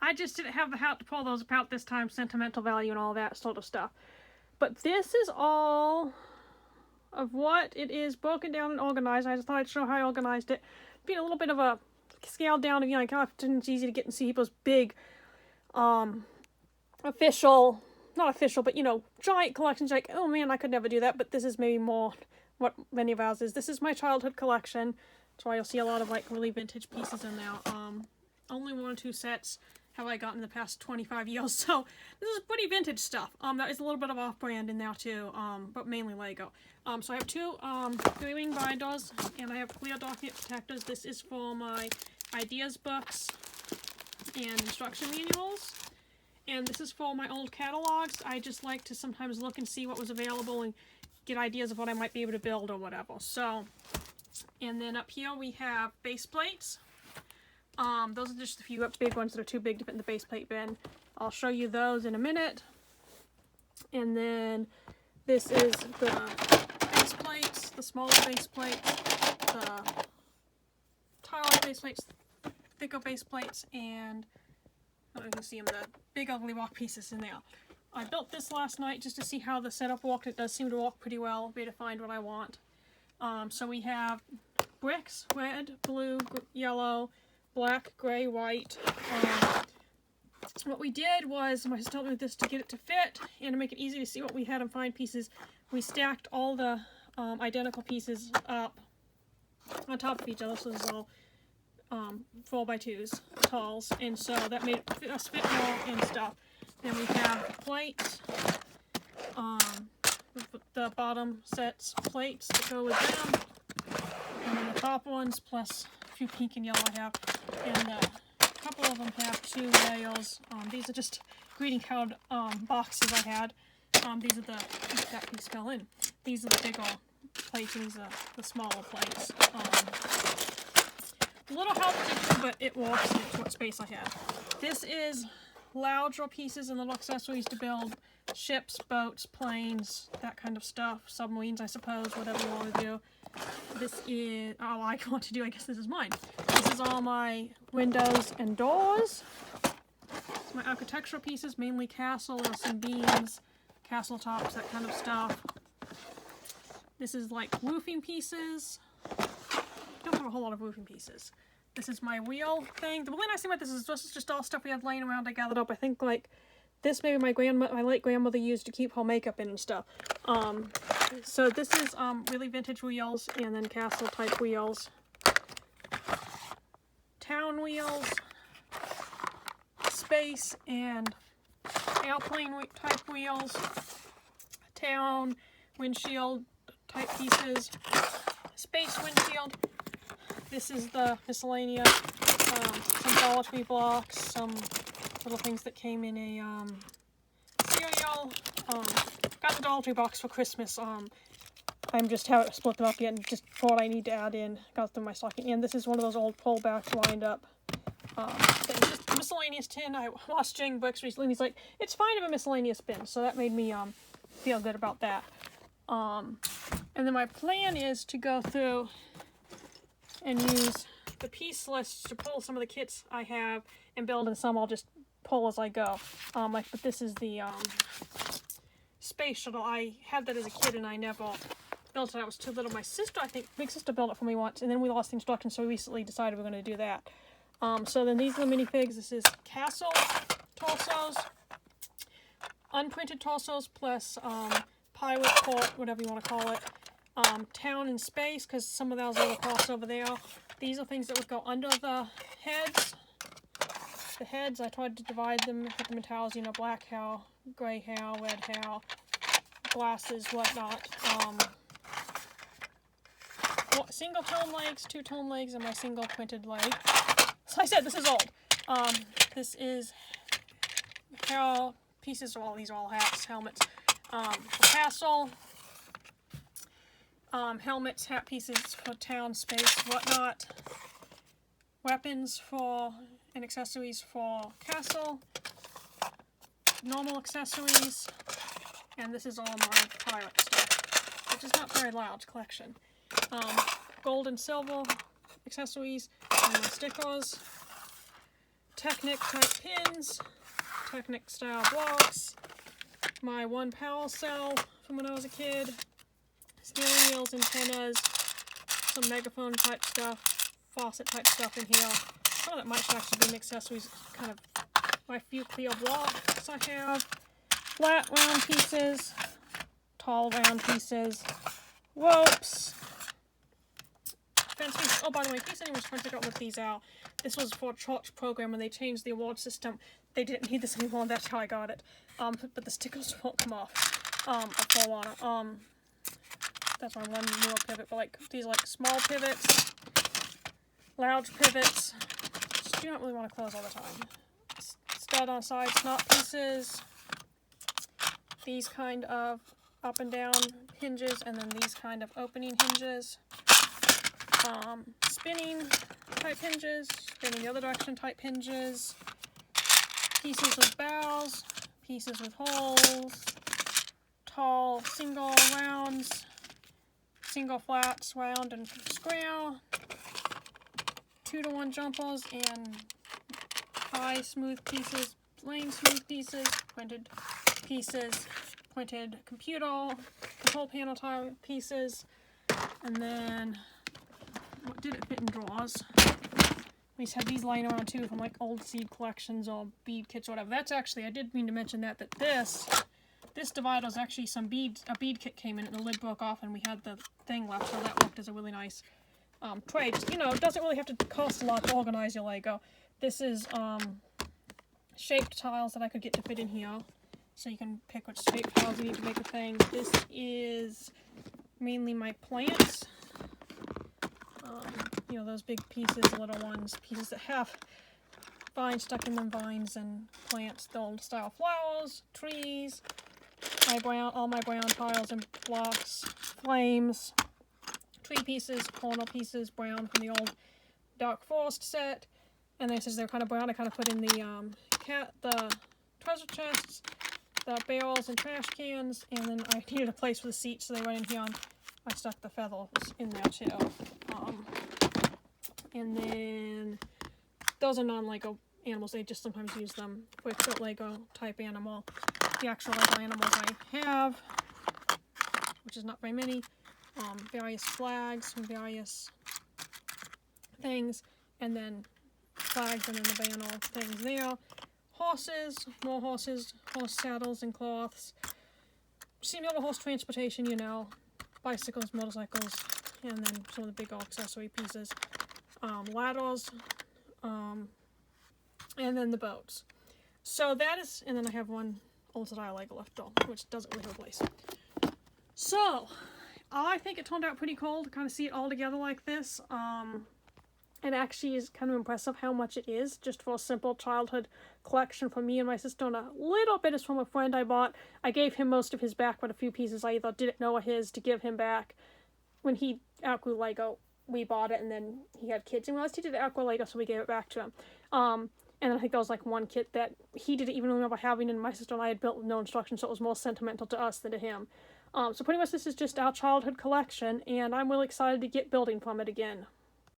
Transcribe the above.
I just didn't have the heart to pull those apart this time, sentimental value and all that sort of stuff. But this is all of what it is broken down and organized. I just thought I'd show how I organized it. Being a little bit of a scaled down, you know, it's easy to get and see people's big, official, not official, but, you know, giant collections. Like, oh man, I could never do that, but this is maybe more what many of ours is. This is my childhood collection. That's why you'll see a lot of, like, really vintage pieces in there. Only 1 or 2 sets have I gotten in the past 25 years, so this is pretty vintage stuff. There is a little bit of off-brand in there too, but mainly Lego. So I have 2 3-ring binders, and I have clear document protectors. This is for my ideas books and instruction manuals, and this is for my old catalogs. I just like to sometimes look and see what was available and get ideas of what I might be able to build or whatever. So, and then up here we have base plates. Those are just a few big ones that are too big to fit in the base plate bin. I'll show you those in a minute. And then this is the base plates, the smaller base plates, the taller base plates, thicker base plates, and I don't know if you can see them, the big ugly rock pieces in there. I built this last night just to see how the setup worked. It does seem to work pretty well. Be able to find what I want. So we have bricks, red, blue, yellow, black, gray, white. What we did was, my sister told me this to get it to fit and to make it easy to see what we had and find pieces. We stacked all the identical pieces up on top of each other, so this is all 4x2s, talls, and so that made us fit more and stuff. Then we have plates, the bottom sets plates that go with them, and then the top ones plus a few pink and yellow I have, and a couple of them have 2 rails. These are just greeting card boxes I had. These are that piece fell in. These are the bigger plates, and these are the smaller plates. A little help to do, but it works, and it's what space I have. This is larger pieces and little accessories to build ships, boats, planes, that kind of stuff. Submarines, I suppose, whatever you want to do. This is all I want to do. I guess this is mine. This is all my windows and doors. It's my architectural pieces, mainly castle. There's some beams, castle tops, that kind of stuff. This is like roofing pieces. Don't have a whole lot of roofing pieces. This is my wheel thing. The really nice thing about this is just all stuff we had laying around. I gathered up. I think like this maybe my late grandmother used to keep her makeup in and stuff. So this is really vintage wheels, and then castle type wheels, town wheels, space and airplane type wheels, town windshield type pieces, space windshield. This is the miscellaneous, some Dollar Tree blocks, some little things that came in a cereal. Got the Dollar Tree box for Christmas. I'm just haven't split them up yet, and just for what I need to add in. Got them in my stocking. And this is one of those old pullbacks lined up. Things. Just a miscellaneous tin. I lost Jing Bricks recently, and he's like, it's fine to have a miscellaneous bin. So that made me feel good about that. And then my plan is to go through and use the piece list to pull some of the kits I have and build, and some I'll just pull as I go. But this is the space shuttle. I had that as a kid and I never built it. I was too little. My sister, I think, big sister built it for me once, and then we lost the instructions, so we recently decided we're going to do that. So then these are the minifigs. This is castle torsos, unprinted torsos plus pirate port, whatever you want to call it. Town and space, because some of those will cross over there. These are things that would go under the heads. The heads, I tried to divide them, put them in tiles, you know, black hair, gray hair, red hair, glasses, whatnot. Single tone legs, 2-tone legs, and my single printed leg. So I said, this is old. This is hair pieces, all these are all hats, helmets. For castle. Helmets, hat pieces for town, space, whatnot. Weapons for and accessories for castle. Normal accessories. And this is all my pirate stuff, which is not very large collection. Gold and silver accessories, and my stickers. Technic type pins, Technic style blocks, my one power cell from when I was a kid, steering wheels, antennas, some megaphone type stuff, faucet type stuff in here. Some of that might actually be accessories, kind of my few clear blocks I have, flat round pieces, tall round pieces, ropes, fence pieces. Oh, by the way, in case anyone's trying to figure out what these are, this was for a church program when they changed the award system. They didn't need this anymore, and that's how I got it. But the stickers won't come off. That's why one more pivot, but like these like small pivots, large pivots. Just, you don't really want to close all the time. Stud on side snot pieces. These kind of up and down hinges, and then these kind of opening hinges. Spinning type hinges, spinning the other direction type hinges. Pieces with bows, pieces with holes, tall single rounds, single flats, round and square, 2-to-1 jumpers, and high smooth pieces, plain smooth pieces, pointed computer, control panel type pieces, and then what did it fit in drawers? We just have these lying around too from like old seed collections or bead kits or whatever. That's actually, I did mean to mention that this divider is actually a bead kit came in and the lid broke off and we had the thing left, so that worked as a really nice tray. Just, you know, it doesn't really have to cost a lot to organize your Lego. This is shaped tiles that I could get to fit in here. So you can pick which shape tiles you need to make a thing. This is mainly my plants. You know, those big pieces, little ones, pieces that have vines stuck in them, vines and plants, the old style flowers, trees, all my brown tiles and blocks, flames, tree pieces, corner pieces, brown from the old Dark Forest set, and then since they're kind of brown, I kind of put in the treasure chests, the barrels and trash cans, and then I needed a place for the seats, so they went in here, and I stuck the feathers in there too. And then those are non-Lego animals. They just sometimes use them for a Lego type animal. The actual Lego animals I have, which is not very many, various flags from various things, and then flags, and then the banner things there. Horses, more horses, horse saddles and cloths. Semi-auto horse transportation, you know, bicycles, motorcycles, and then some of the big accessory pieces. Ladders, and then the boats. So that is, and then I have one old style Lego left though, which doesn't really have a place. So, I think it turned out pretty cool to kind of see it all together like this. It actually is kind of impressive how much it is, just for a simple childhood collection for me and my sister, and a little bit is from a friend I bought. I gave him most of his back, but a few pieces I either didn't know are his to give him back. When he outgrew Lego, we bought it, and then he had kids and realized he did outgrow Lego, so we gave it back to him. And I think there was like one kit that he didn't even remember having, and my sister and I had built with no instructions, so it was more sentimental to us than to him. So pretty much this is just our childhood collection, and I'm really excited to get building from it again.